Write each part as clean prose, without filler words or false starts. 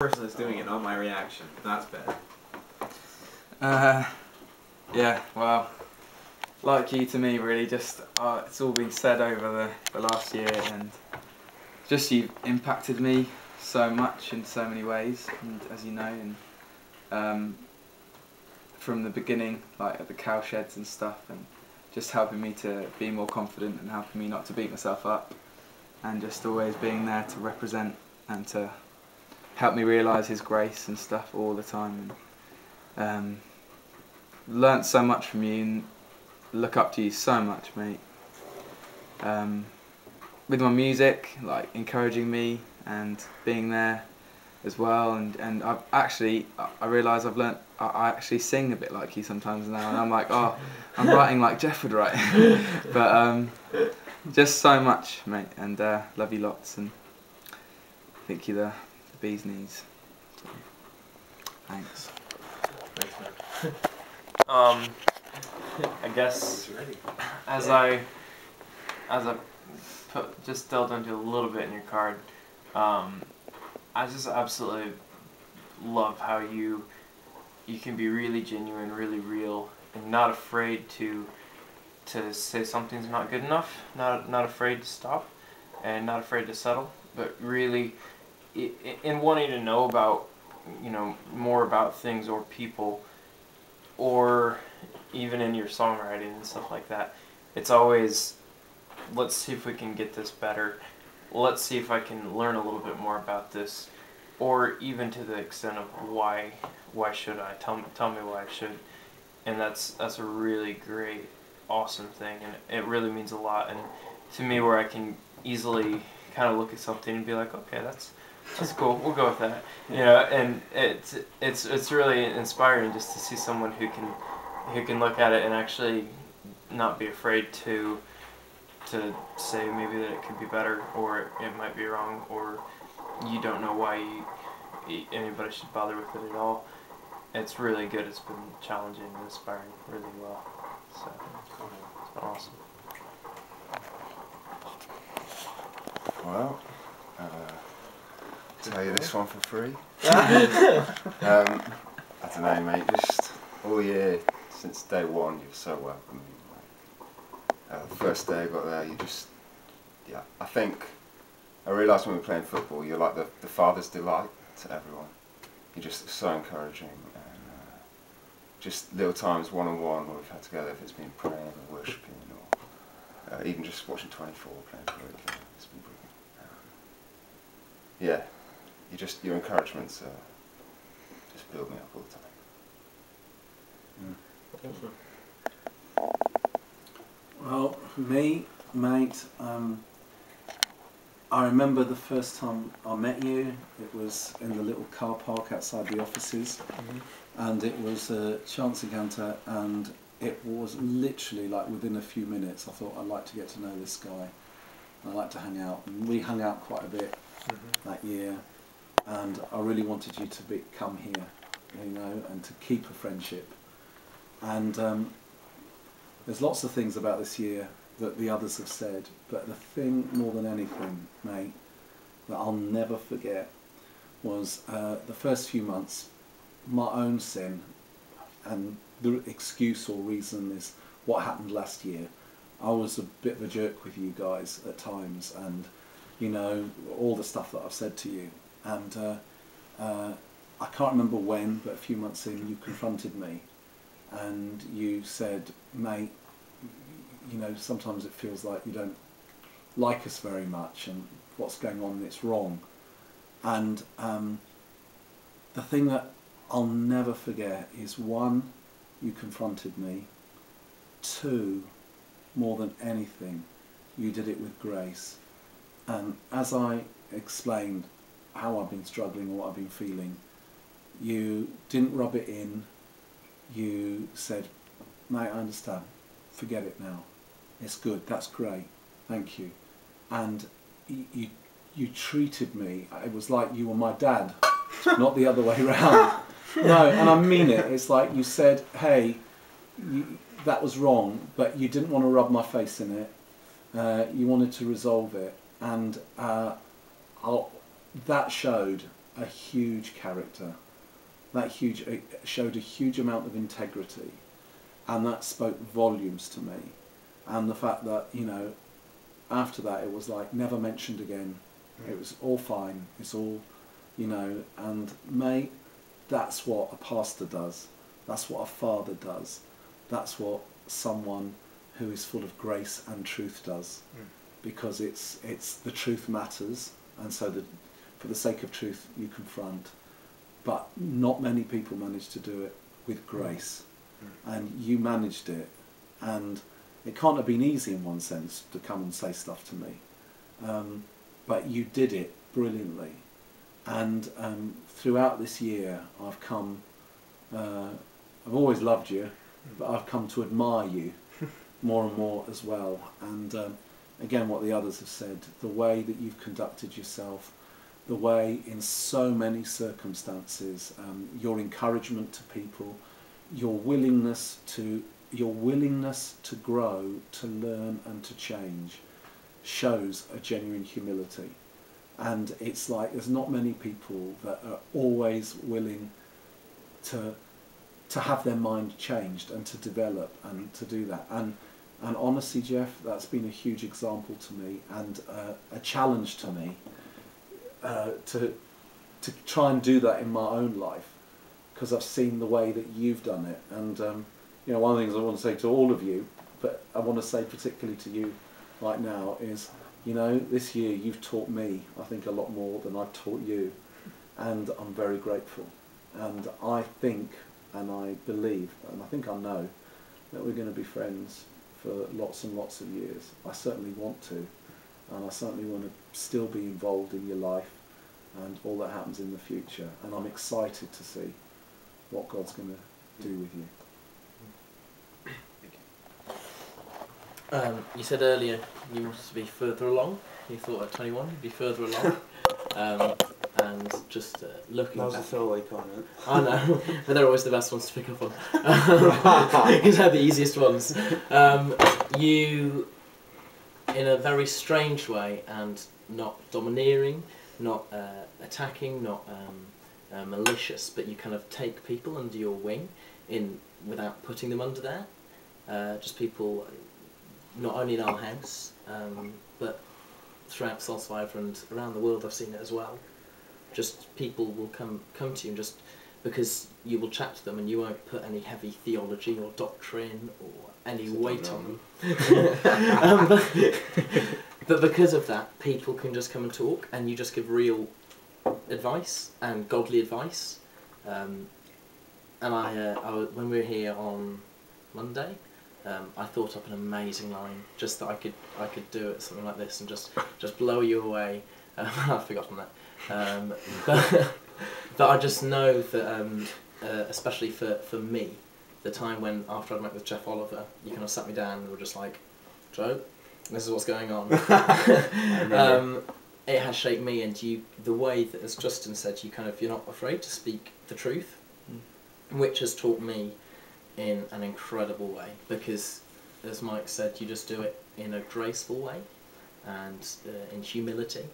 person that's doing it, not my reaction. That's better. Yeah, well, like you to me really, just it's all been said over the last year, and just you've impacted me so much in so many ways, and as you know, and from the beginning, like at the cow sheds and stuff, and just helping me to be more confident and helping me not to beat myself up, and just always being there to represent and to help me realise His grace and stuff all the time. And learnt so much from you and look up to you so much, mate. With my music, like encouraging me and being there as well, and I've actually, I realise I've learnt, I actually sing a bit like you sometimes now, and I'm like, oh, I'm writing like Jeff would write. But just so much, mate, and love you lots, and I think you're the bee's knees. So, thanks. Thanks, man. I guess as I just delved into a little bit in your card, I just absolutely love how you can be really genuine, really real, and not afraid to say something's not good enough, not afraid to stop, and not afraid to settle, but really in wanting to know about, more about things or people, or even in your songwriting and stuff like that. It's always, let's see if we can get this better. Let's see if I can learn a little bit more about this, or even to the extent of why should I? Tell me why I should. And that's a really great, awesome thing, and it really means a lot. And to me, where I can easily kind of look at something and be like, okay, that's cool. We'll go with that. And it's really inspiring just to see someone who can look at it and actually not be afraid to say maybe that it could be better, or it might be wrong, or you don't know why anybody should bother with it at all. It's really good. It's been challenging and inspiring really well. So it's been awesome. Well, tell you this one for free. I don't know, mate, just all year since day one you've so welcomed me. The first day I got there, I think I realised when we were playing football, you're like the father's delight to everyone. You're just so encouraging, and just little times one-on-one where we've had together, if it's been praying or worshipping, or even just watching 24 playing for it, it's been brilliant. Your encouragements just build me up all the time. Well, for me, mate, I remember the first time I met you. It was in the little car park outside the offices, and it was a chance encounter, and it was literally like within a few minutes I thought I'd like to get to know this guy. I'd like to hang out, and we hung out quite a bit that year, and I really wanted you to come here, and to keep a friendship. And there's lots of things about this year that the others have said, but the thing more than anything, mate, that I'll never forget was the first few months, my own sin, and the excuse or reason is what happened last year. I was a bit of a jerk with you guys at times, and all the stuff that I've said to you, and I can't remember when, but a few months in you confronted me and you said, mate, sometimes it feels like you don't like us very much, and what's going on, it's wrong. And the thing that I'll never forget is, one, you confronted me. Two, more than anything, you did it with grace. And as I explained how I've been struggling, what I've been feeling, you didn't rub it in. You said, mate, I understand. Forget it now. It's good. That's great. Thank you. And you treated me. It was like you were my dad, not the other way around. No, and I mean it. It's like you said, hey, that was wrong, but you didn't want to rub my face in it. You wanted to resolve it, and that showed. a huge character. It showed a huge amount of integrity, and that spoke volumes to me. And the fact that, you know, after that it was like never mentioned again. It was all fine. It's all, you know, and mate, that's what a pastor does. That's what a father does. That's what someone who is full of grace and truth does. Because it's the truth matters, and so for the sake of truth you confront. But not many people manage to do it with grace, and you managed it, and it can't have been easy in one sense to come and say stuff to me, but you did it brilliantly. And throughout this year I've always loved you, but I've come to admire you more and more as well. And again, what the others have said, the way that you've conducted yourself, the way in so many circumstances, your encouragement to people, your willingness to grow, to learn and to change, shows a genuine humility. And it's like there's not many people that are always willing to have their mind changed and to develop and to do that. And honestly, Jeff, that's been a huge example to me, and a challenge to me to try and do that in my own life, because I've seen the way that you've done it. And you know, one of the things I want to say to all of you, but I want to say particularly to you right now, is, you know, this year you've taught me, I think, a lot more than I've taught you, and I'm very grateful. And I think, and I believe, and I think I know, that we're going to be friends for lots and lots of years. I certainly want to, and I certainly want to still be involved in your life and all that happens in the future. And I'm excited to see what God's going to do with you. You said earlier you wanted to be further along. You thought at 21 you'd be further along. And just looking That was a back. throwaway comment. I know, but they're always the best ones to pick up on. Because they're the easiest ones. You, in a very strange way, and not domineering, not attacking, not malicious, but you kind of take people under your wing without putting them under there. Just people, not only in our house, but throughout Soul Survivor and around the world. I've seen it as well. Just people will come to you, and just because you will chat to them and you won't put any heavy theology or doctrine or any weight on them. But because of that, people can just come and talk, and you just give real advice and godly advice. And when we were here on Monday, I thought up an amazing line, just that I could do it, something like this, and just blow you away. I've forgotten that. But I just know that, especially for me, the time when, after I'd met with Jeff Oliver, you kind of sat me down and were just like, Joe, this is what's going on. It has shaped me, and the way that, as Justin said, you're not afraid to speak the truth, which has taught me in an incredible way, because, as Mike said, you just do it in a graceful way and in humility.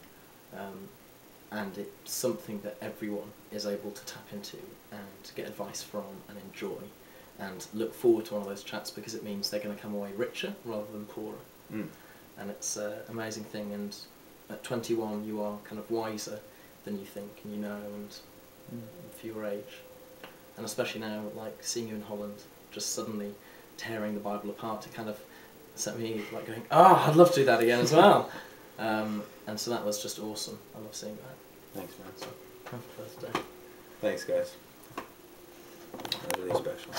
And it's something that everyone is able to tap into and get advice from and enjoy and look forward to one of those chats, because it means they're going to come away richer rather than poorer. And it's an amazing thing, and at 21 you are kind of wiser than you think, and you know, and for your age. And especially now, like seeing you in Holland, just suddenly tearing the Bible apart, it kind of set me like going, oh, I'd love to do that again as well. And so that was just awesome. I love seeing that. Thanks, man. So, happy birthday. Thanks, guys. That was really special.